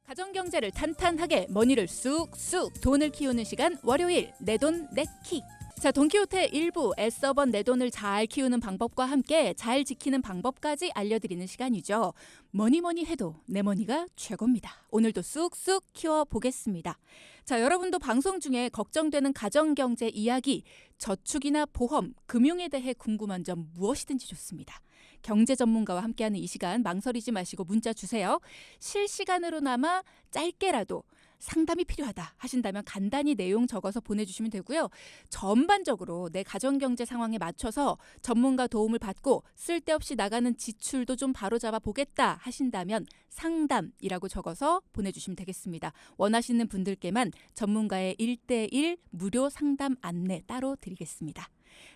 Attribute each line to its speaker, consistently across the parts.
Speaker 1: 가정경제를 탄탄하게 머니를 쑥쑥 돈을 키우는 시간 월요일 내돈 내킥. 자, 돈키호테 일부 애써본 내 돈을 잘 키우는 방법과 함께 잘 지키는 방법까지 알려드리는 시간이죠. 뭐니 해도 내 머니가 최고입니다. 오늘도 쑥쑥 키워보겠습니다. 자, 여러분도 방송 중에 걱정되는 가정경제 이야기, 저축이나 보험, 금융에 대해 궁금한 점 무엇이든지 좋습니다. 경제 전문가와 함께하는 이 시간 망설이지 마시고 문자 주세요. 실시간으로나마 짧게라도 상담이 필요하다 하신다면 간단히 내용 적어서 보내주시면 되고요. 전반적으로 내 가정경제 상황에 맞춰서 전문가 도움을 받고 쓸데없이 나가는 지출도 좀 바로잡아 보겠다 하신다면 상담이라고 적어서 보내주시면 되겠습니다. 원하시는 분들께만 전문가의 1:1 무료 상담 안내 따로 드리겠습니다.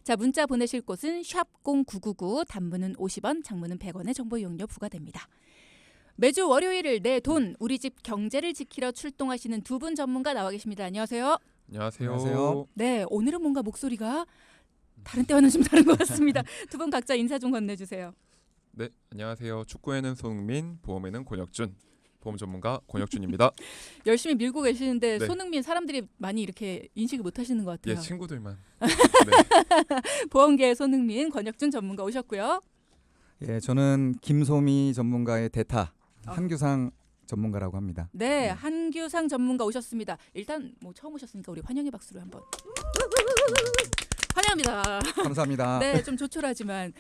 Speaker 1: 자, 문자 보내실 곳은 샵0999, 단문은 50원, 장문은 100원의 정보 이용료 부과됩니다. 매주 월요일을 내 돈, 우리 집 경제를 지키러 출동하시는 두 분 전문가 나와 계십니다. 안녕하세요.
Speaker 2: 안녕하세요.
Speaker 1: 네, 오늘은 뭔가 목소리가 다른 때와는 좀 다른 것 같습니다. 두 분 각자 인사 좀 건네주세요.
Speaker 2: 네, 안녕하세요. 축구에는 손흥민, 보험에는 권혁준, 보험 전문가 권혁준입니다.
Speaker 1: 열심히 밀고 계시는데
Speaker 2: 네.
Speaker 1: 손흥민 사람들이 많이 이렇게 인식을 못 하시는 것 같아요.
Speaker 2: 예, 친구들만. 네.
Speaker 1: 보험계의 손흥민, 권혁준 전문가 오셨고요.
Speaker 3: 예, 저는 김소미 전문가의 대타 한규상 전문가라고 합니다.
Speaker 1: 네, 한규상 전문가 오셨습니다. 일단 뭐 처음 오셨으니까 우리 환영의 박수로 한번 환영합니다.
Speaker 3: 감사합니다.
Speaker 1: 네, 좀 조촐하지만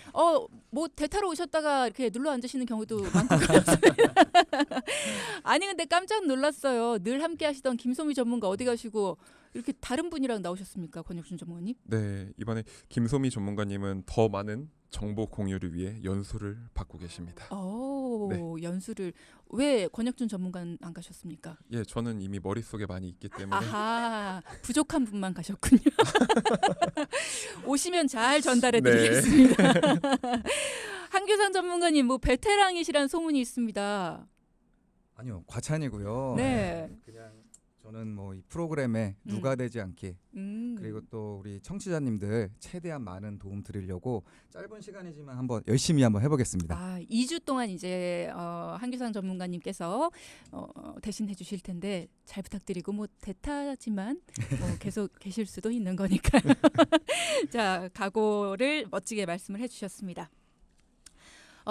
Speaker 1: 뭐 대타로 오셨다가 이렇게 눌러 앉으시는 경우도 많고 그렇습니다. 아니 근데 깜짝 놀랐어요. 늘 함께 하시던 김소미 전문가 어디 가시고 이렇게 다른 분이랑 나오셨습니까, 권혁준 전문가님?
Speaker 2: 네, 이번에 김소미 전문가님은 더 많은 정보 공유를 위해 연수를 받고 계십니다.
Speaker 1: 연수를 왜 권혁준 전문가는 안 가셨습니까?
Speaker 2: 예, 저는 이미 머릿속에 많이 있기 때문에
Speaker 1: 아하, 부족한 분만 가셨군요. 오시면 잘 전달해
Speaker 2: 네.
Speaker 1: 드리겠습니다. 한규상 전문가님, 뭐 베테랑이시란 소문이 있습니다.
Speaker 3: 아니요, 과찬이고요.
Speaker 1: 네.
Speaker 3: 그냥 저는 뭐 이 프로그램에 누가 되지 않게 그리고 또 우리 청취자님들 최대한 많은 도움 드리려고 짧은 시간이지만 열심히 한번 해보겠습니다.
Speaker 1: 2주 동안 이제 한규상 전문가님께서 대신해 주실 텐데 잘 부탁드리고 뭐 대타지만 계속 계실 수도 있는 거니까 자, 각오를 멋지게 말씀을 해주셨습니다.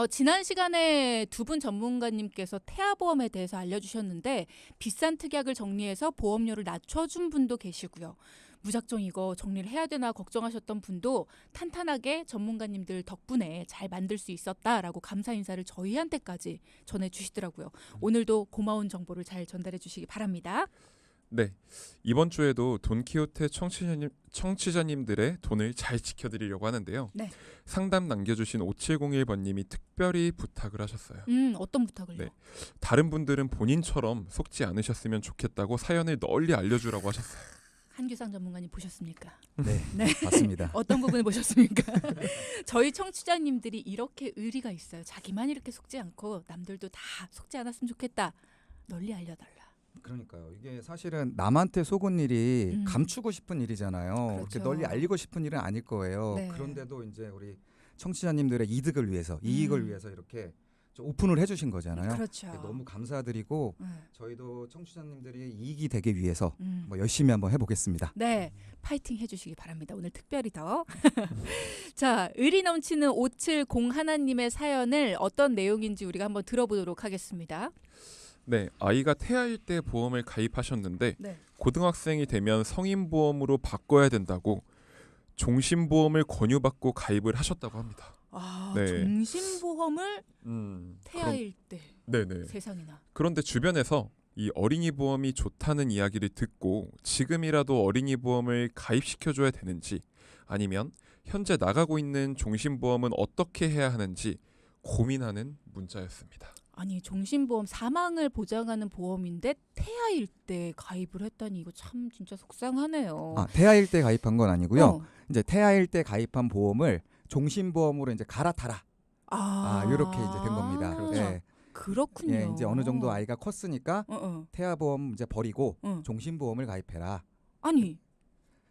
Speaker 1: 지난 시간에 두 분 전문가님께서 태아보험에 대해서 알려주셨는데 비싼 특약을 정리해서 보험료를 낮춰준 분도 계시고요. 무작정 이거 정리를 해야 되나 걱정하셨던 분도 탄탄하게 전문가님들 덕분에 잘 만들 수 있었다라고 감사 인사를 저희한테까지 전해주시더라고요. 오늘도 고마운 정보를 잘 전달해 주시기 바랍니다.
Speaker 2: 네, 이번 주에도 돈키호테 청취자님들의 돈을 잘 지켜드리려고 하는데요.
Speaker 1: 네.
Speaker 2: 상담 남겨주신 5701번님이 특별히 부탁을 하셨어요.
Speaker 1: 어떤 부탁을요?
Speaker 2: 네. 다른 분들은 본인처럼 속지 않으셨으면 좋겠다고 사연을 널리 알려주라고 하셨어요.
Speaker 1: 한규상 전문가님 보셨습니까?
Speaker 3: 네,
Speaker 1: 네.
Speaker 3: 맞습니다.
Speaker 1: 어떤 부분을 보셨습니까? 저희 청취자님들이 이렇게 의리가 있어요. 자기만 이렇게 속지 않고 남들도 다 속지 않았으면 좋겠다. 널리 알려달라.
Speaker 3: 그러니까요. 이게 사실은 남한테 속은 일이 감추고 싶은 일이잖아요.
Speaker 1: 그렇죠.
Speaker 3: 그렇게 널리 알리고 싶은 일은 아닐 거예요.
Speaker 1: 네.
Speaker 3: 그런데도 이제 우리 청취자님들의 이익을 위해서 이렇게 좀 오픈을 해주신 거잖아요.
Speaker 1: 그렇죠.
Speaker 3: 너무 감사드리고
Speaker 1: 네.
Speaker 3: 저희도 청취자님들이 이익이 되기 위해서 뭐 열심히 한번 해보겠습니다.
Speaker 1: 네, 파이팅 해주시기 바랍니다. 오늘 특별히 더. 자, 의리 넘치는 5701님의 사연을 어떤 내용인지 우리가 한번 들어보도록 하겠습니다.
Speaker 2: 네, 아이가 태아일 때 보험을 가입하셨는데
Speaker 1: 네.
Speaker 2: 고등학생이 되면 성인보험으로 바꿔야 된다고 종신보험을 권유받고 가입을 하셨다고 합니다. 네.
Speaker 1: 종신보험을 태아일 때
Speaker 2: 네네.
Speaker 1: 세상에나.
Speaker 2: 그런데 주변에서 이 어린이 보험이 좋다는 이야기를 듣고 지금이라도 어린이 보험을 가입시켜줘야 되는지 아니면 현재 나가고 있는 종신보험은 어떻게 해야 하는지 고민하는 문자였습니다.
Speaker 1: 아니, 종신보험 사망을 보장하는 보험인데 태아일 때 가입을 했다니 이거 참 진짜 속상하네요.
Speaker 3: 태아일 때 가입한 건 아니고요. 이제 태아일 때 가입한 보험을 종신보험으로 이제 갈아타라. 이렇게 이제 된 겁니다.
Speaker 1: 그렇죠.
Speaker 3: 네.
Speaker 1: 그렇군요.
Speaker 3: 예, 이제 어느 정도 아이가 컸으니까
Speaker 1: 어.
Speaker 3: 태아보험 이제 버리고
Speaker 1: 어.
Speaker 3: 종신보험을 가입해라.
Speaker 1: 아니,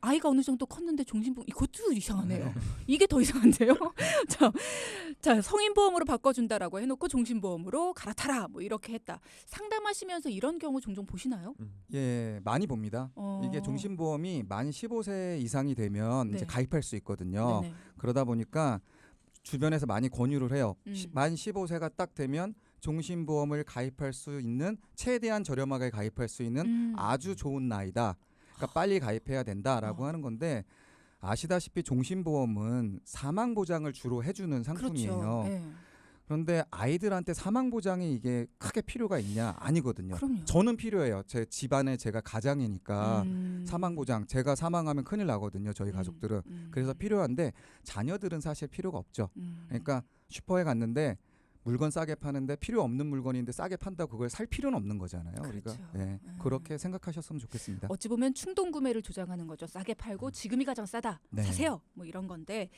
Speaker 1: 아이가 어느 정도 컸는데 종신보험 이것도 이상하네요. 이게 더 이상한데요. 자, 성인보험으로 바꿔준다라고 해놓고 종신보험으로 갈아타라 뭐 이렇게 했다. 상담하시면서 이런 경우 종종 보시나요?
Speaker 3: 예, 많이 봅니다. 이게 종신보험이 만 15세 이상이 되면
Speaker 1: 네.
Speaker 3: 이제 가입할 수 있거든요.
Speaker 1: 네네.
Speaker 3: 그러다 보니까 주변에서 많이 권유를 해요.
Speaker 1: 음.
Speaker 3: 만 15세가 딱 되면 종신보험을 가입할 수 있는 최대한 저렴하게 가입할 수 있는 아주 좋은 나이다. 그러니까 빨리 가입해야 된다라고 하는 건데 아시다시피 종신보험은 사망 보장을 주로 해주는 상품이에요.
Speaker 1: 그렇죠. 네.
Speaker 3: 그런데 아이들한테 사망 보장이 이게 크게 필요가 있냐? 아니거든요.
Speaker 1: 그럼요.
Speaker 3: 저는 필요해요. 제 집안에 제가 가장이니까 사망 보장 제가 사망하면 큰일 나거든요. 저희 가족들은. 그래서 필요한데 자녀들은 사실 필요가 없죠. 그러니까 슈퍼에 갔는데 물건 싸게 파는데 필요 없는 물건인데 싸게 판다고 그걸 살 필요는 없는 거잖아요.
Speaker 1: 그렇죠.
Speaker 3: 우리가 그렇게 생각하셨으면 좋겠습니다.
Speaker 1: 어찌 보면 충동 구매를 조장하는 거죠. 싸게 팔고 지금이 가장 싸다.
Speaker 3: 네.
Speaker 1: 사세요. 뭐 이런 건데.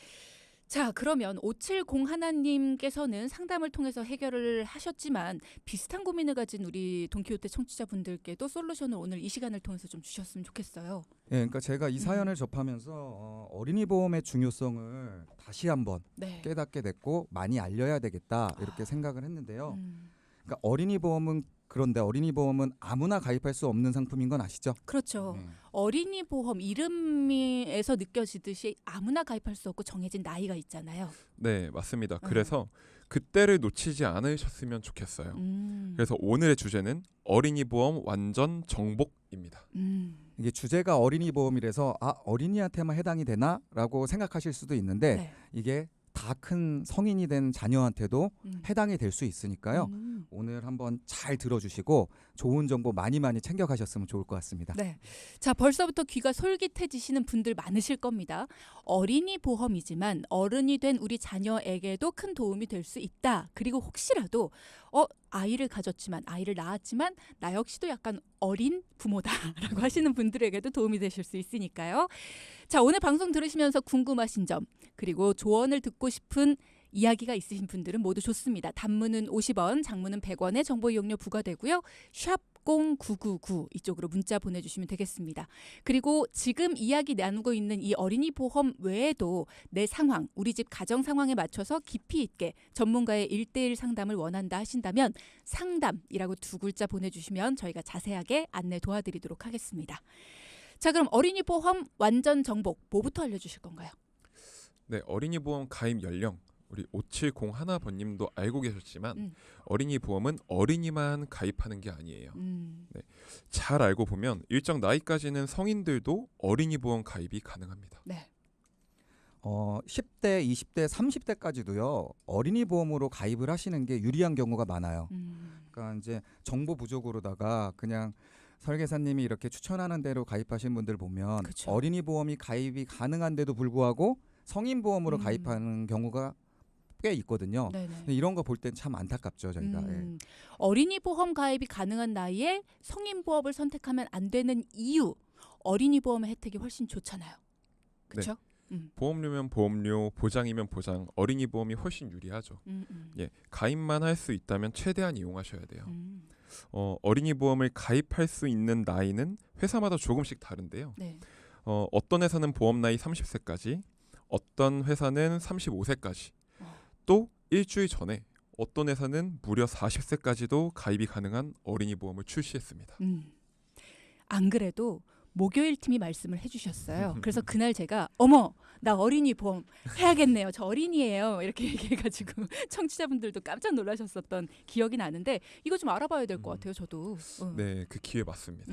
Speaker 1: 자, 그러면 570 하나님께서는 상담을 통해서 해결을 하셨지만 비슷한 고민을 가진 우리 돈키호테 청취자분들께도 솔루션을 오늘 이 시간을 통해서 좀 주셨으면 좋겠어요.
Speaker 3: 예, 그러니까 제가 이 사연을 접하면서 어린이 보험의 중요성을 다시 한번
Speaker 1: 네.
Speaker 3: 깨닫게 됐고 많이 알려야 되겠다 이렇게 생각을 했는데요.
Speaker 1: 음,
Speaker 3: 그러니까 어린이 보험은 그런데 어린이 보험은 아무나 가입할 수 없는 상품인 건 아시죠?
Speaker 1: 그렇죠.
Speaker 3: 네.
Speaker 1: 어린이 보험 이름에서 느껴지듯이 아무나 가입할 수 없고 정해진 나이가 있잖아요.
Speaker 2: 네, 맞습니다. 그래서 그때를 놓치지 않으셨으면 좋겠어요.
Speaker 1: 음,
Speaker 2: 그래서 오늘의 주제는 어린이 보험 완전 정복입니다.
Speaker 3: 이게 주제가 어린이 보험이라서 어린이한테만 해당이 되나라고 생각하실 수도 있는데
Speaker 1: 네.
Speaker 3: 이게 다 큰 성인이 된 자녀한테도 해당이 될 수 있으니까요.
Speaker 1: 음.
Speaker 3: 오늘 한번 잘 들어주시고 좋은 정보 많이 챙겨가셨으면 좋을 것 같습니다.
Speaker 1: 네. 자, 벌써부터 귀가 솔깃해지시는 분들 많으실 겁니다. 어린이 보험이지만 어른이 된 우리 자녀에게도 큰 도움이 될 수 있다. 그리고 혹시라도 아이를 가졌지만 아이를 낳았지만 나 역시도 약간 어린 부모다라고 하시는 분들에게도 도움이 되실 수 있으니까요. 자, 오늘 방송 들으시면서 궁금하신 점 그리고 조언을 듣고 싶은 이야기가 있으신 분들은 모두 좋습니다. 단문은 50원, 장문은 100원의 정보 이용료 부과되고요. 샵 0999 이쪽으로 문자 보내주시면 되겠습니다. 그리고 지금 이야기 나누고 있는 이 어린이 보험 외에도 내 상황, 우리 집 가정 상황에 맞춰서 깊이 있게 전문가의 1:1 상담을 원한다 하신다면 상담이라고 2글자 보내주시면 저희가 자세하게 안내 도와드리도록 하겠습니다. 자, 그럼 어린이 보험 완전 정복 뭐부터 알려주실 건가요?
Speaker 2: 네, 어린이 보험 가입 연령 우리 570 하나번님도 알고 계셨지만 어린이 보험은 어린이만 가입하는 게 아니에요. 네, 잘 알고 보면 일정 나이까지는 성인들도 어린이 보험 가입이 가능합니다.
Speaker 1: 네.
Speaker 3: 10대, 20대, 30대까지도요. 어린이 보험으로 가입을 하시는 게 유리한 경우가 많아요. 그러니까 이제 정보 부족으로다가 그냥 설계사님이 이렇게 추천하는 대로 가입하신 분들 보면
Speaker 1: 그쵸.
Speaker 3: 어린이 보험이 가입이 가능한데도 불구하고 성인 보험으로 가입하는 경우가 꽤 있거든요.
Speaker 1: 네네.
Speaker 3: 이런 거 볼 땐 참 안타깝죠, 저희가. 예.
Speaker 1: 어린이 보험 가입이 가능한 나이에 성인 보험을 선택하면 안 되는 이유. 어린이 보험의 혜택이 훨씬 좋잖아요. 그렇죠?
Speaker 2: 보험료면 보험료, 보장이면 보장, 어린이 보험이 훨씬 유리하죠. 예, 가입만 할 수 있다면 최대한 이용하셔야 돼요. 어린이 보험을 가입할 수 있는 나이는 회사마다 조금씩 다른데요.
Speaker 1: 네.
Speaker 2: 어떤 회사는 보험 나이 30세까지, 어떤 회사는 35세까지, 또 일주일 전에 어떤 회사는 무려 40세까지도 가입이 가능한 어린이 보험을 출시했습니다.
Speaker 1: 안 그래도 목요일 팀이 말씀을 해주셨어요. 그래서 그날 제가 어머 나 어린이 보험 해야겠네요. 저 어린이에요. 이렇게 얘기해가지고 청취자분들도 깜짝 놀라셨었던 기억이 나는데 이거 좀 알아봐야 될 것 같아요. 저도.
Speaker 2: 네, 그 기회 맞습니다.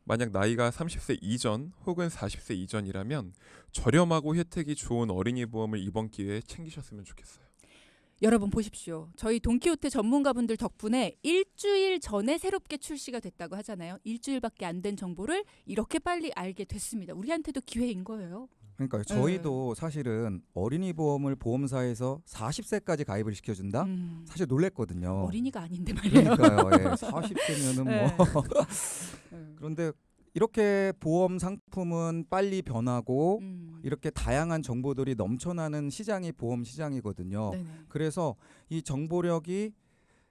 Speaker 2: 만약 나이가 30세 이전 혹은 40세 이전이라면 저렴하고 혜택이 좋은 어린이 보험을 이번 기회에 챙기셨으면 좋겠어요.
Speaker 1: 여러분 보십시오. 저희 돈키호테 전문가분들 덕분에 일주일 전에 새롭게 출시가 됐다고 하잖아요. 일주일밖에 안 된 정보를 이렇게 빨리 알게 됐습니다. 우리한테도 기회인 거예요.
Speaker 3: 그러니까 저희도 사실은 어린이 보험을 보험사에서 40세까지 가입을 시켜준다? 사실 놀랬거든요.
Speaker 1: 어린이가 아닌데 말이에요.
Speaker 3: 그러니까요. 예, 40세면은 뭐. 그런데 이렇게 보험 상품은 빨리 변하고 이렇게 다양한 정보들이 넘쳐나는 시장이 보험 시장이거든요.
Speaker 1: 네네.
Speaker 3: 그래서 이 정보력이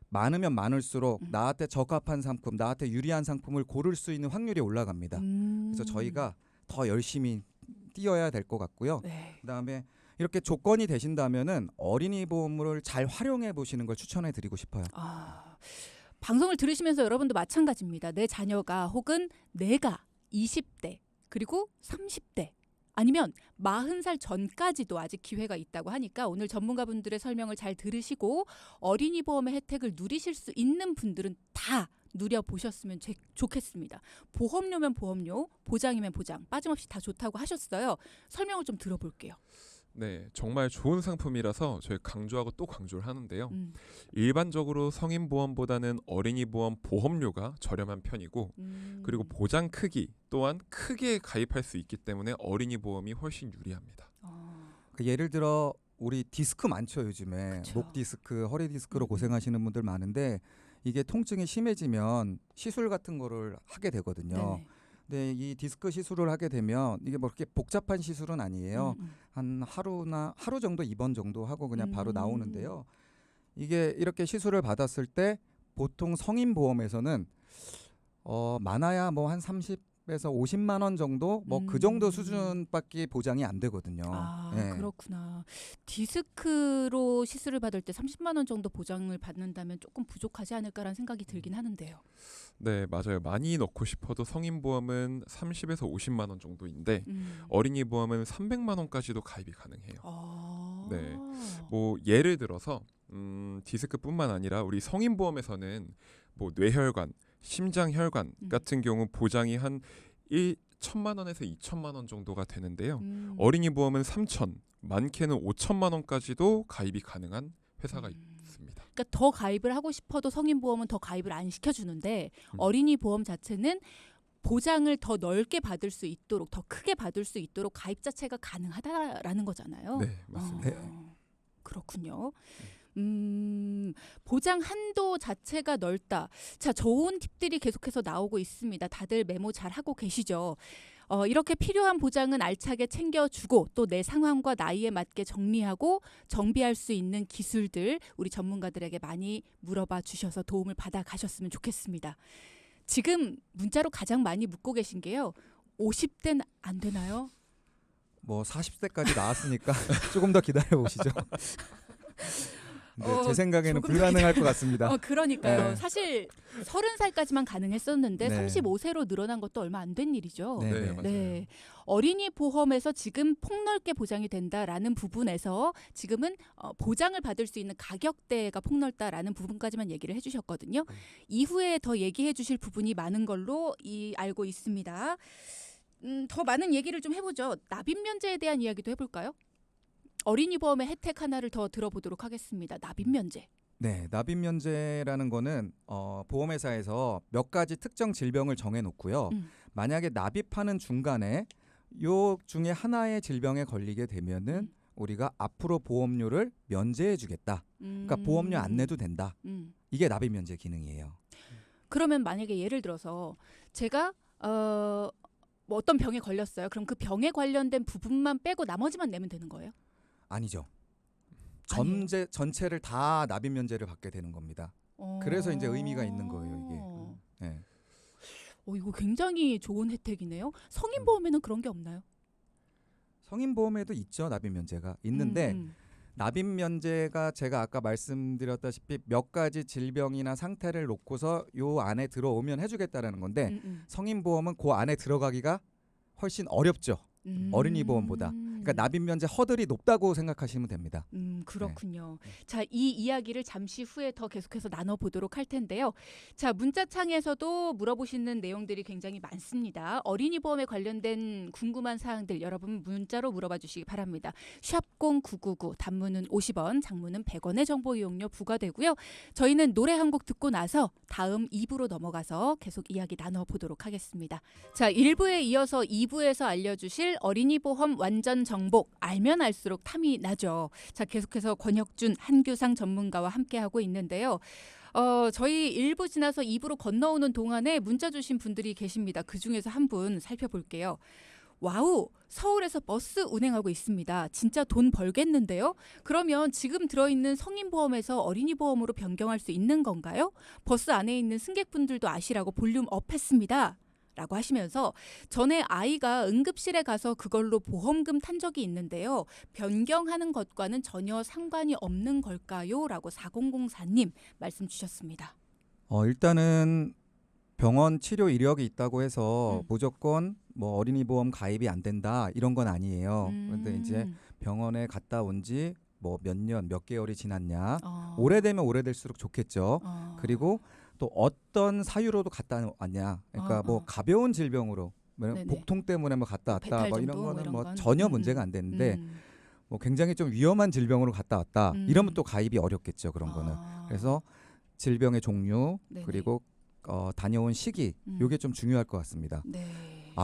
Speaker 3: 많으면 많을수록 나한테 적합한 상품, 나한테 유리한 상품을 고를 수 있는 확률이 올라갑니다. 그래서 저희가 더 열심히 뛰어야 될 것 같고요.
Speaker 1: 네.
Speaker 3: 그다음에 이렇게 조건이 되신다면은 어린이 보험을 잘 활용해 보시는 걸 추천해 드리고 싶어요.
Speaker 1: 방송을 들으시면서 여러분도 마찬가지입니다. 내 자녀가 혹은 내가 20대 그리고 30대 아니면 40살 전까지도 아직 기회가 있다고 하니까 오늘 전문가분들의 설명을 잘 들으시고 어린이 보험의 혜택을 누리실 수 있는 분들은 다 누려보셨으면 좋겠습니다. 보험료면 보험료, 보장이면 보장, 빠짐없이 다 좋다고 하셨어요. 설명을 좀 들어볼게요.
Speaker 2: 네, 정말 좋은 상품이라서 저희 강조하고 또 강조를 하는데요. 일반적으로 성인 보험보다는 어린이 보험 보험료가 저렴한 편이고 그리고 보장 크기 또한 크게 가입할 수 있기 때문에 어린이 보험이 훨씬 유리합니다.
Speaker 3: 예를 들어 우리 디스크 많죠 요즘에.
Speaker 1: 그쵸.
Speaker 3: 목 디스크, 허리 디스크로 고생하시는 분들 많은데 이게 통증이 심해지면 시술 같은 거를 하게 되거든요.
Speaker 1: 네네.
Speaker 3: 근데 이 디스크 시술을 하게 되면 이게 뭐 그렇게 복잡한 시술은 아니에요. 한 하루 정도 입원 정도 하고 그냥 바로 나오는데요. 이게 이렇게 시술을 받았을 때 보통 성인 보험에서는 많아야 뭐 한 30에서 50만 원 정도 뭐 그 정도 수준밖에 보장이 안 되거든요. 네.
Speaker 1: 그렇구나. 디스크로 시술을 받을 때 30만 원 정도 보장을 받는다면 조금 부족하지 않을까라는 생각이 들긴 하는데요.
Speaker 2: 네, 맞아요. 많이 넣고 싶어도 성인 보험은 30에서 50만 원 정도인데 어린이 보험은 300만 원까지도 가입이 가능해요. 네. 뭐 예를 들어서 디스크뿐만 아니라 우리 성인 보험에서는 뭐 뇌혈관, 심장혈관 같은 경우 보장이 한 1천만 원에서 2천만 원 정도가 되는데요. 어린이 보험은 3천, 많게는 5천만 원까지도 가입이 가능한 회사가 있습니다.
Speaker 1: 그러니까 더 가입을 하고 싶어도 성인 보험은 더 가입을 안 시켜주는데 어린이 보험 자체는 보장을 더 넓게 받을 수 있도록 더 크게 받을 수 있도록 가입 자체가 가능하다라는 거잖아요.
Speaker 2: 네, 맞습니다.
Speaker 1: 그렇군요. 보장 한도 자체가 넓다. 자, 좋은 팁들이 계속해서 나오고 있습니다. 다들 메모 잘 하고 계시죠? 이렇게 필요한 보장은 알차게 챙겨주고 또 내 상황과 나이에 맞게 정리하고 정비할 수 있는 기술들 우리 전문가들에게 많이 물어봐 주셔서 도움을 받아 가셨으면 좋겠습니다. 지금 문자로 가장 많이 묻고 계신 게요. 50대는 안 되나요?
Speaker 3: 뭐 40대까지 나왔으니까 조금 더 기다려 보시죠. 네, 제 생각에는 불가능할 것 같습니다.
Speaker 1: 그러니까요.
Speaker 3: 네.
Speaker 1: 사실 30살까지만 가능했었는데
Speaker 3: 네.
Speaker 1: 35세로 늘어난 것도 얼마 안 된 일이죠.
Speaker 3: 네,
Speaker 2: 네, 맞아요.
Speaker 1: 네. 어린이 보험에서 지금 폭넓게 보장이 된다라는 부분에서 지금은 보장을 받을 수 있는 가격대가 폭넓다라는 부분까지만 얘기를 해주셨거든요. 이후에 더 얘기해 주실 부분이 많은 걸로 알고 있습니다. 더 많은 얘기를 좀 해보죠. 납입 면제에 대한 이야기도 해볼까요? 어린이 보험의 혜택 하나를 더 들어보도록 하겠습니다. 납입 면제.
Speaker 3: 네, 납입 면제라는 거는 보험회사에서 몇 가지 특정 질병을 정해놓고요. 만약에 납입하는 중간에 요 중에 하나의 질병에 걸리게 되면은 우리가 앞으로 보험료를 면제해주겠다. 그러니까 보험료 안 내도 된다. 이게 납입 면제 기능이에요.
Speaker 1: 그러면 만약에 예를 들어서 제가 뭐 어떤 병에 걸렸어요. 그럼 그 병에 관련된 부분만 빼고 나머지만 내면 되는 거예요?
Speaker 3: 아니죠.
Speaker 1: 아니에요.
Speaker 3: 전체를 다 납입 면제를 받게 되는 겁니다. 그래서 이제 의미가 있는 거예요, 이게. 네.
Speaker 1: 이거 굉장히 좋은 혜택이네요. 성인 보험에는 그런 게 없나요?
Speaker 3: 성인 보험에도 있죠, 납입 면제가 있는데 납입 면제가 제가 아까 말씀드렸다시피 몇 가지 질병이나 상태를 놓고서 요 안에 들어오면 해주겠다라는 건데 성인 보험은 그 안에 들어가기가 훨씬 어렵죠. 어린이 보험보다. 그러니까 납입 면제 허들이 높다고 생각하시면 됩니다.
Speaker 1: 그렇군요. 자, 이 이야기를 잠시 후에 더 계속해서 나눠보도록 할 텐데요. 자, 문자창에서도 물어보시는 내용들이 굉장히 많습니다. 어린이 보험에 관련된 궁금한 사항들 여러분 문자로 물어봐 주시기 바랍니다. 샵0999 단문은 50원, 장문은 100원의 정보 이용료 부과되고요. 저희는 노래 한 곡 듣고 나서 다음 2부로 넘어가서 계속 이야기 나눠보도록 하겠습니다. 자, 1부에 이어서 2부에서 알려주실 어린이 보험 완전 정복 알면 알수록 탐이 나죠. 자, 계속해서 권혁준 한규상 전문가와 함께하고 있는데요. 저희 1부 지나서 2부로 건너오는 동안에 문자 주신 분들이 계십니다. 그중에서 한 분 살펴볼게요. 와우, 서울에서 버스 운행하고 있습니다. 진짜 돈 벌겠는데요? 그러면 지금 들어있는 성인보험에서 어린이보험으로 변경할 수 있는 건가요? 버스 안에 있는 승객분들도 아시라고 볼륨 업했습니다. 라고 하시면서 전에 아이가 응급실에 가서 그걸로 보험금 탄 적이 있는데요. 변경하는 것과는 전혀 상관이 없는 걸까요? 라고 4004님 말씀 주셨습니다.
Speaker 3: 일단은 병원 치료 이력이 있다고 해서
Speaker 1: 음.
Speaker 3: 무조건 뭐 어린이 보험 가입이 안 된다 이런 건 아니에요. 그런데 이제 병원에 갔다 온 지 뭐 몇 년, 몇 개월이 지났냐. 오래되면 오래될수록 좋겠죠. 그리고 또 어떤 사유로도 갔다 왔냐. 그러니까 뭐 가벼운 질병으로
Speaker 1: 네네.
Speaker 3: 복통 때문에 뭐 갔다 왔다
Speaker 1: 배탈
Speaker 3: 뭐 이런
Speaker 1: 정도,
Speaker 3: 거는 뭐
Speaker 1: 건?
Speaker 3: 전혀 문제가 안 되는데 뭐 굉장히 좀 위험한 질병으로 갔다 왔다. 이러면 또 가입이 어렵겠죠. 그런 거는. 그래서 질병의 종류
Speaker 1: 네네.
Speaker 3: 그리고 다녀온 시기 요게 좀 중요할 것 같습니다.
Speaker 1: 네.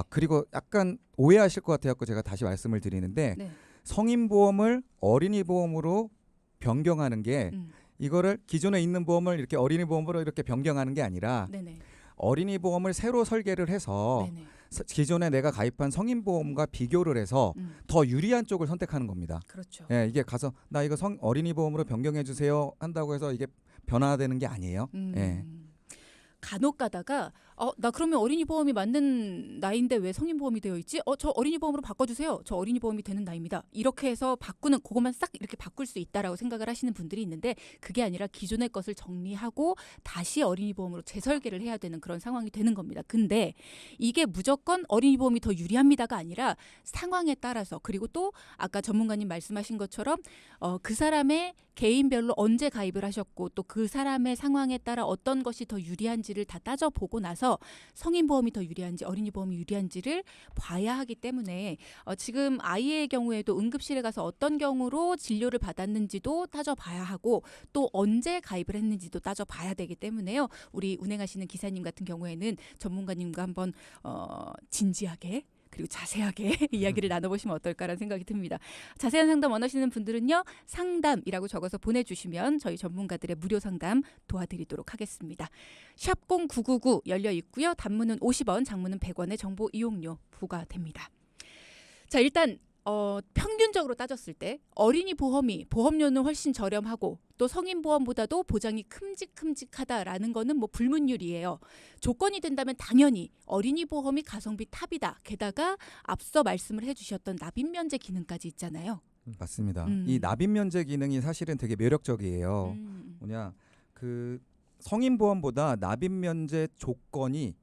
Speaker 3: 그리고 약간 오해하실 것 같아서 제가 다시 말씀을 드리는데
Speaker 1: 네.
Speaker 3: 성인 보험을 어린이 보험으로 변경하는 게 이거를 기존에 있는 보험을 이렇게 어린이 보험으로 이렇게 변경하는 게 아니라
Speaker 1: 네네.
Speaker 3: 어린이 보험을 새로 설계를 해서
Speaker 1: 네네.
Speaker 3: 기존에 내가 가입한 성인 보험과 비교를 해서 더 유리한 쪽을 선택하는 겁니다.
Speaker 1: 그렇죠.
Speaker 3: 예, 이게 가서 나 이거 어린이 보험으로 변경해 주세요 한다고 해서 이게 변화되는 게 아니에요. 예.
Speaker 1: 간혹 가다가 나 그러면 어린이 보험이 맞는 나이인데 왜 성인 보험이 되어 있지? 저 어린이 보험으로 바꿔주세요. 저 어린이 보험이 되는 나이입니다. 이렇게 해서 바꾸는 그것만 싹 이렇게 바꿀 수 있다라고 생각을 하시는 분들이 있는데 그게 아니라 기존의 것을 정리하고 다시 어린이 보험으로 재설계를 해야 되는 그런 상황이 되는 겁니다. 근데 이게 무조건 어린이 보험이 더 유리합니다가 아니라 상황에 따라서 그리고 또 아까 전문가님 말씀하신 것처럼 그 사람의 개인별로 언제 가입을 하셨고 또 그 사람의 상황에 따라 어떤 것이 더 유리한지를 다 따져보고 나서 성인 보험이 더 유리한지 어린이 보험이 유리한지를 봐야 하기 때문에 지금 아이의 경우에도 응급실에 가서 어떤 경우로 진료를 받았는지도 따져봐야 하고 또 언제 가입을 했는지도 따져봐야 되기 때문에요. 우리 운행하시는 기사님 같은 경우에는 전문가님과 한번 진지하게 그리고 자세하게 이야기를 나눠보시면 어떨까라는 생각이 듭니다. 자세한 상담 원하시는 분들은요. 상담이라고 적어서 보내주시면 저희 전문가들의 무료 상담 도와드리도록 하겠습니다. 샵 0999 열려 있고요. 단문은 50원, 장문은 100원의 정보 이용료 부과됩니다. 자, 일단 평균적으로 따졌을 때 어린이 보험이 보험료는 훨씬 저렴하고 또 성인 보험보다도 보장이 큼직큼직하다라는 거는 뭐 불문율이에요. 조건이 된다면 당연히 어린이 보험이 가성비 탑이다. 게다가 앞서 말씀을 해주셨던 납입 면제 기능까지 있잖아요.
Speaker 3: 맞습니다. 이 납입 면제 기능이 사실은 되게 매력적이에요. 뭐냐 그 성인 보험보다 납입 면제 조건이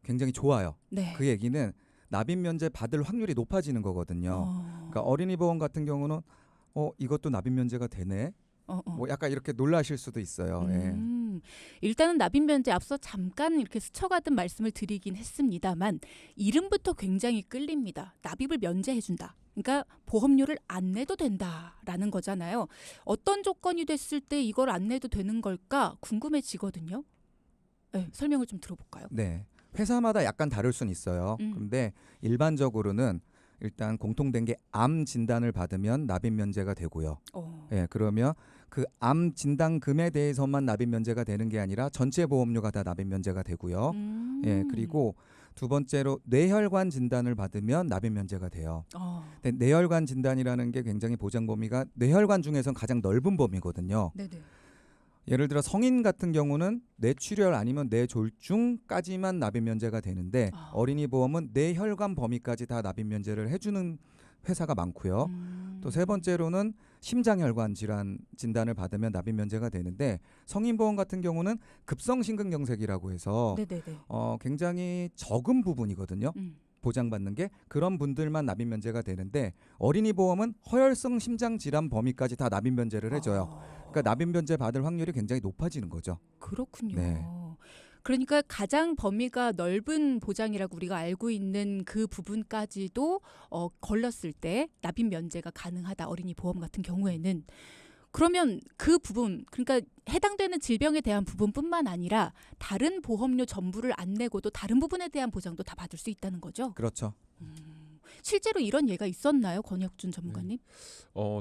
Speaker 3: 굉장히 좋아요.
Speaker 1: 네.
Speaker 3: 그 얘기는 납입 면제 받을 확률이 높아지는 거거든요. 그러니까 어린이 보험 같은 경우는 이것도 납입 면제가 되네. 뭐 약간 이렇게 놀라실 수도 있어요. 예.
Speaker 1: 일단은 납입 면제 앞서 잠깐 이렇게 스쳐가듯 말씀을 드리긴 했습니다만 이름부터 굉장히 끌립니다. 납입을 면제해준다. 그러니까 보험료를 안 내도 된다라는 거잖아요. 어떤 조건이 됐을 때 이걸 안 내도 되는 걸까 궁금해지거든요. 네, 설명을 좀 들어볼까요?
Speaker 3: 네. 회사마다 약간 다를 수는 있어요. 그런데 일반적으로는 일단 공통된 게 암 진단을 받으면 납입 면제가 되고요. 예, 그러면 그 암 진단금에 대해서만 납입 면제가 되는 게 아니라 전체 보험료가 다 납입 면제가 되고요. 예, 그리고 두 번째로 뇌혈관 진단을 받으면 납입 면제가 돼요. 근데 뇌혈관 진단이라는 게 굉장히 보장 범위가 뇌혈관 중에서는 가장 넓은 범위거든요.
Speaker 1: 네네.
Speaker 3: 예를 들어 성인 같은 경우는 뇌출혈 아니면 뇌졸중까지만 납입 면제가 되는데 어린이 보험은 뇌혈관 범위까지 다 납입 면제를 해주는 회사가 많고요. 또 세 번째로는 심장혈관 질환 진단을 받으면 납입 면제가 되는데 성인 보험 같은 경우는 급성심근경색이라고 해서
Speaker 1: 네네네.
Speaker 3: 굉장히 적은 부분이거든요. 보장받는 게 그런 분들만 납입 면제가 되는데 어린이 보험은 허혈성 심장 질환 범위까지 다 납입 면제를 해줘요. 그러니까 납입 면제 받을 확률이 굉장히 높아지는 거죠.
Speaker 1: 그렇군요.
Speaker 3: 네.
Speaker 1: 그러니까 가장 범위가 넓은 보장이라고 우리가 알고 있는 그 부분까지도 걸렸을 때 납입 면제가 가능하다. 어린이 보험 같은 경우에는. 그러면 그 부분, 그러니까 해당되는 질병에 대한 부분뿐만 아니라 다른 보험료 전부를 안 내고도 다른 부분에 대한 보장도 다 받을 수 있다는 거죠?
Speaker 3: 그렇죠.
Speaker 1: 실제로 이런 예가 있었나요? 권혁준 전문가님?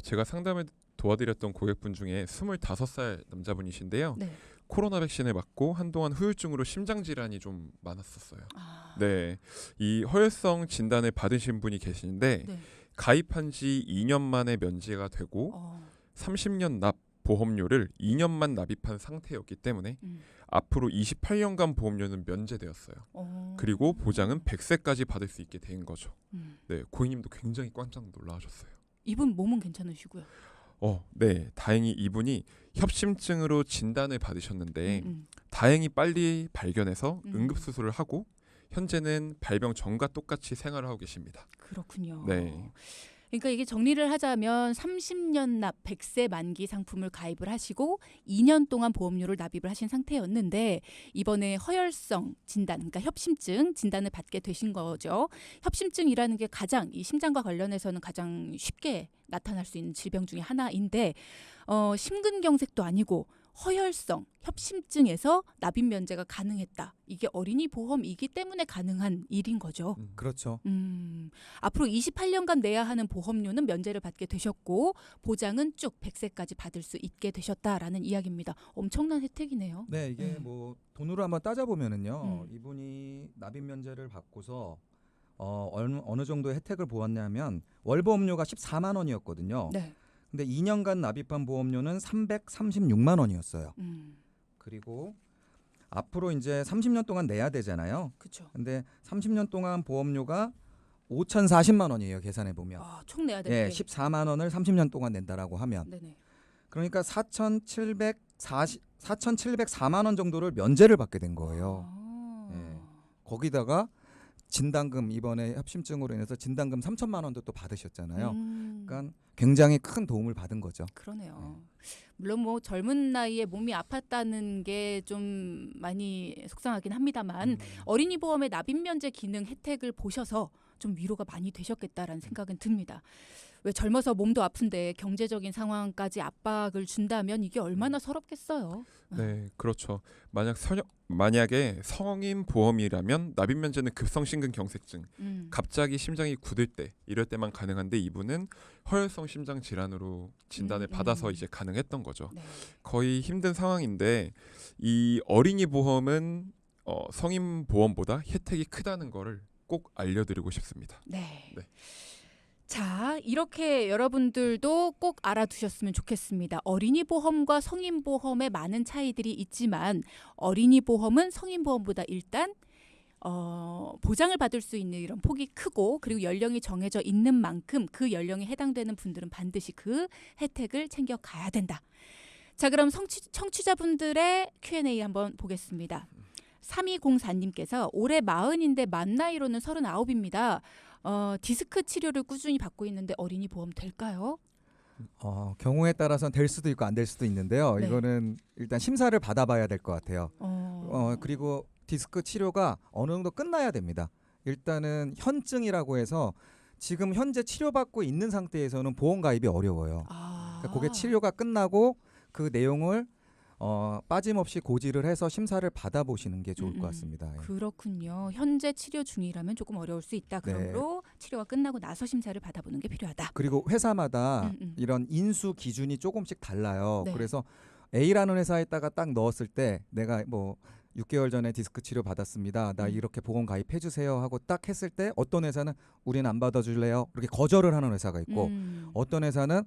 Speaker 2: 제가 상담을 도와드렸던 고객분 중에 25살 남자분이신데요.
Speaker 1: 네.
Speaker 2: 코로나 백신을 맞고 한동안 후유증으로 심장 질환이 좀 많았었어요. 네, 이 허혈성 진단을 받으신 분이 계시는데
Speaker 1: 네.
Speaker 2: 가입한 지 2년 만에 면제가 되고 30년 납 보험료를 2년만 납입한 상태였기 때문에 앞으로 28년간 보험료는 면제되었어요. 그리고 보장은 100세까지 받을 수 있게 된 거죠. 네, 고객님도 굉장히 깜짝 놀라셨어요.
Speaker 1: 이분 몸은 괜찮으시고요.
Speaker 2: 네, 다행히 이분이 협심증으로 진단을 받으셨는데 다행히 빨리 발견해서 응급수술을 하고 현재는 발병 전과 똑같이 생활을 하고 계십니다.
Speaker 1: 그렇군요.
Speaker 2: 네.
Speaker 1: 그러니까 이게 정리를 하자면 30년 납 100세 만기 상품을 가입을 하시고 2년 동안 보험료를 납입을 하신 상태였는데 이번에 허혈성 진단, 그러니까 협심증 진단을 받게 되신 거죠. 협심증이라는 게 가장 이 심장과 관련해서는 가장 쉽게 나타날 수 있는 질병 중에 하나인데 심근경색도 아니고 허혈성 협심증에서 납입 면제가 가능했다. 이게 어린이 보험이기 때문에 가능한 일인 거죠.
Speaker 3: 그렇죠.
Speaker 1: 앞으로 28년간 내야 하는 보험료는 면제를 받게 되셨고 보장은 쭉 100세까지 받을 수 있게 되셨다라는 이야기입니다. 엄청난 혜택이네요.
Speaker 3: 네, 이게 뭐 돈으로 한번 따져보면은요. 이분이 납입 면제를 받고서 어느 정도의 혜택을 보았냐면 월보험료가 14만 원이었거든요.
Speaker 1: 네.
Speaker 3: 근데 2년간 납입한 보험료는 336만 원이었어요. 그리고 앞으로 이제 30년 동안 내야 되잖아요.
Speaker 1: 그렇죠.
Speaker 3: 근데 30년 동안 보험료가 5,040만 원이에요. 계산해 보면.
Speaker 1: 총 내야 되는
Speaker 3: 예,
Speaker 1: 게.
Speaker 3: 14만 원을 30년 동안 낸다라고 하면
Speaker 1: 네네.
Speaker 3: 그러니까 4,704만 원 정도를 면제를 받게 된 거예요. 예. 거기다가 진단금 이번에 협심증으로 인해서 진단금 3천만 원도 또 받으셨잖아요. 그러니까 굉장히 큰 도움을 받은 거죠.
Speaker 1: 그러네요. 물론 뭐 젊은 나이에 몸이 아팠다는 게 좀 많이 속상하긴 합니다만 어린이 보험의 납입 면제 기능 혜택을 보셔서 좀 위로가 많이 되셨겠다라는 생각은 듭니다. 왜 젊어서 몸도 아픈데 경제적인 상황까지 압박을 준다면 이게 얼마나 서럽겠어요.
Speaker 2: 네, 그렇죠. 만약에 성인 보험이라면 납입 면제는 급성 심근경색증, 갑자기 심장이 굳을 때 이럴 때만 가능한데 이분은 허혈성 심장 질환으로 진단을 받아서 이제 가능했던 거죠.
Speaker 1: 네.
Speaker 2: 거의 힘든 상황인데 이 어린이 보험은 성인 보험보다 혜택이 크다는 거를 꼭 알려드리고 싶습니다.
Speaker 1: 네.
Speaker 2: 네.
Speaker 1: 자, 이렇게 여러분들도 꼭 알아두셨으면 좋겠습니다. 어린이 보험과 성인 보험에 많은 차이들이 있지만 어린이 보험은 성인 보험보다 일단 보장을 받을 수 있는 이런 폭이 크고 그리고 연령이 정해져 있는 만큼 그 연령에 해당되는 분들은 반드시 그 혜택을 챙겨 가야 된다. 자, 그럼 청취자분들의 Q&A 한번 보겠습니다. 3204님께서 올해 40인데 만 나이로는 39입니다. 디스크 치료를 꾸준히 받고 있는데 어린이 보험 될까요?
Speaker 3: 경우에 따라서는 될 수도 있고 안 될 수도 있는데요.
Speaker 1: 네.
Speaker 3: 이거는 일단 심사를 받아봐야 될 것 같아요. 그리고 디스크 치료가 어느 정도 끝나야 됩니다. 일단은 현증이라고 해서 지금 현재 치료받고 있는 상태에서는 보험 가입이 어려워요. 그러니까 그게 치료가 끝나고 그 내용을 빠짐없이 고지를 해서 심사를 받아보시는 게 좋을 것 같습니다. 예.
Speaker 1: 그렇군요. 현재 치료 중이라면 조금 어려울 수 있다. 그러므로 치료가 끝나고 나서 심사를 받아보는 게 필요하다.
Speaker 3: 그리고 회사마다 이런 인수 기준이 조금씩 달라요.
Speaker 1: 네.
Speaker 3: 그래서 A라는 회사에다가 딱 넣었을 때 내가 뭐 6개월 전에 디스크 치료 받았습니다. 나 이렇게 보험 가입해 주세요 하고 딱 했을 때 어떤 회사는 우리는 안 받아줄래요? 이렇게 거절을 하는 회사가 있고 어떤 회사는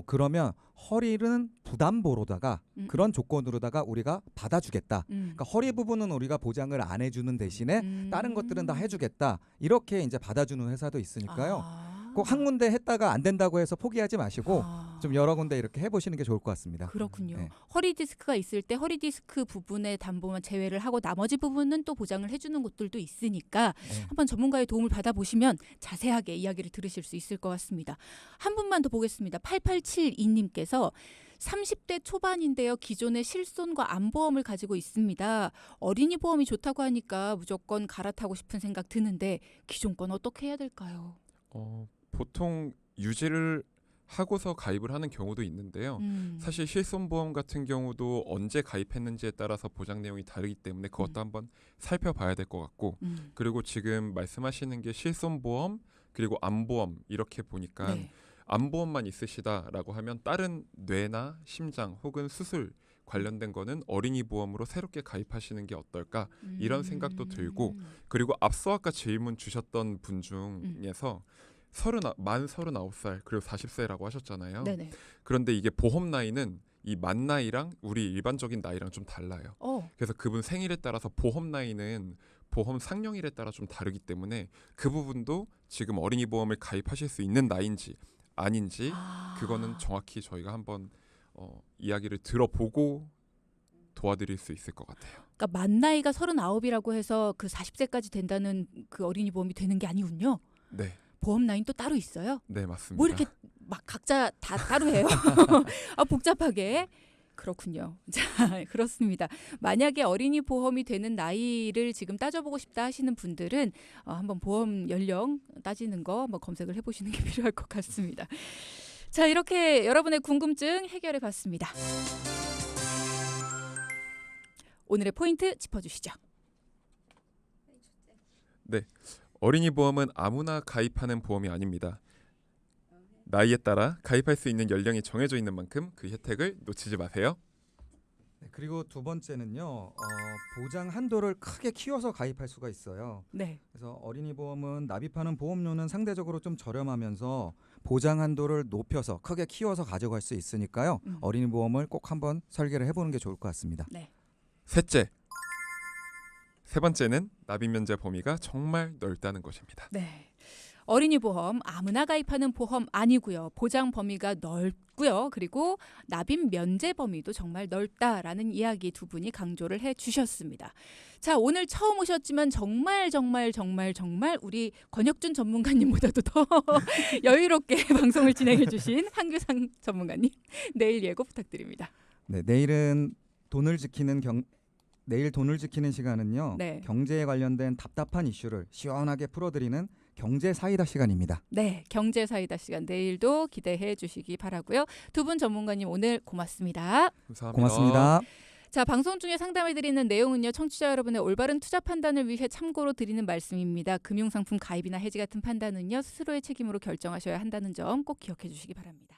Speaker 3: 그러면 허리는 부담보로다가 그런 조건으로다가 우리가 받아주겠다. 그러니까 허리 부분은 우리가 보장을 안 해주는 대신에 다른 것들은 다 해주겠다. 이렇게 이제 받아주는 회사도 있으니까요. 꼭 한 군데 했다가 안 된다고 해서 포기하지 마시고 좀 여러 군데 이렇게 해보시는 게 좋을 것 같습니다.
Speaker 1: 그렇군요.
Speaker 3: 네.
Speaker 1: 허리 디스크가 있을 때 허리 디스크 부분의 담보만 제외를 하고 나머지 부분은 또 보장을 해주는 곳들도 있으니까 한번 전문가의 도움을 받아보시면 자세하게 이야기를 들으실 수 있을 것 같습니다. 한 분만 더 보겠습니다. 8872님께서 30대 초반인데요. 기존의 실손과 암보험을 가지고 있습니다. 어린이 보험이 좋다고 하니까 무조건 갈아타고 싶은 생각 드는데 기존 건 어떻게 해야 될까요?
Speaker 2: 보통 유지를 하고서 가입을 하는 경우도 있는데요. 사실 실손보험 같은 경우도 언제 가입했는지에 따라서 보장 내용이 다르기 때문에 그것도 한번 살펴봐야 될 것 같고 그리고 지금 말씀하시는 게 실손보험 그리고 암보험 이렇게 보니까
Speaker 1: 네.
Speaker 2: 암보험만 있으시다라고 하면 다른 뇌나 심장 혹은 수술 관련된 거는 어린이 보험으로 새롭게 가입하시는 게 어떨까 이런 생각도 들고 그리고 앞서 아까 질문 주셨던 분 중에서 만 39살 그리고 40세라고 하셨잖아요.
Speaker 1: 네네.
Speaker 2: 그런데 이게 보험 나이는 이 만 나이랑 우리 일반적인 나이랑 좀 달라요. 그래서 그분 생일에 따라서 보험 나이는 보험 상령일에 따라 좀 다르기 때문에 그 부분도 지금 어린이 보험을 가입하실 수 있는 나이인지 아닌지 그거는 정확히 저희가 한번 이야기를 들어보고 도와드릴 수 있을 것 같아요.
Speaker 1: 그러니까 만 나이가 39이라고 해서 그 40세까지 된다는 그 어린이 보험이 되는 게 아니군요.
Speaker 2: 네,
Speaker 1: 보험 라인 또 따로 있어요?
Speaker 2: 네 맞습니다.
Speaker 1: 뭐 이렇게 막 각자 다 따로 해요? 복잡하게. 그렇군요. 자, 그렇습니다. 만약에 어린이 보험이 되는 나이를 지금 따져보고 싶다 하시는 분들은 한번 보험 연령 따지는 거 한번 검색을 해보시는 게 필요할 것 같습니다. 자, 이렇게 여러분의 궁금증 해결해 봤습니다. 오늘의 포인트 짚어주시죠.
Speaker 2: 네, 어린이 보험은 아무나 가입하는 보험이 아닙니다. 나이에 따라 가입할 수 있는 연령이 정해져 있는 만큼 그 혜택을 놓치지 마세요.
Speaker 3: 네, 그리고 두 번째는요. 보장 한도를 크게 키워서 가입할 수가 있어요.
Speaker 1: 네.
Speaker 3: 그래서 어린이 보험은 납입하는 보험료는 상대적으로 좀 저렴하면서 보장 한도를 높여서 크게 키워서 가져갈 수 있으니까요. 어린이 보험을 꼭 한번 설계를 해보는 게 좋을 것 같습니다.
Speaker 1: 네.
Speaker 2: 셋째, 세 번째는 납입 면제 범위가 정말 넓다는 것입니다.
Speaker 1: 네. 어린이 보험 아무나 가입하는 보험 아니고요. 보장 범위가 넓고요. 그리고 납입 면제 범위도 정말 넓다라는 이야기 두 분이 강조를 해주셨습니다. 자, 오늘 처음 오셨지만 정말 우리 권혁준 전문가님보다도 더 여유롭게 방송을 진행해 주신 한규상 전문가님, 내일 예고 부탁드립니다.
Speaker 3: 네, 내일 돈을 지키는 시간은요.
Speaker 1: 네.
Speaker 3: 경제에 관련된 답답한 이슈를 시원하게 풀어드리는 경제 사이다 시간입니다.
Speaker 1: 네, 경제 사이다 시간 내일도 기대해 주시기 바라고요. 두 분 전문가님 오늘 고맙습니다.
Speaker 2: 감사합니다.
Speaker 3: 고맙습니다.
Speaker 1: 자, 방송 중에 상담해 드리는 내용은요. 청취자 여러분의 올바른 투자 판단을 위해 참고로 드리는 말씀입니다. 금융상품 가입이나 해지 같은 판단은요. 스스로의 책임으로 결정하셔야 한다는 점 꼭 기억해 주시기 바랍니다.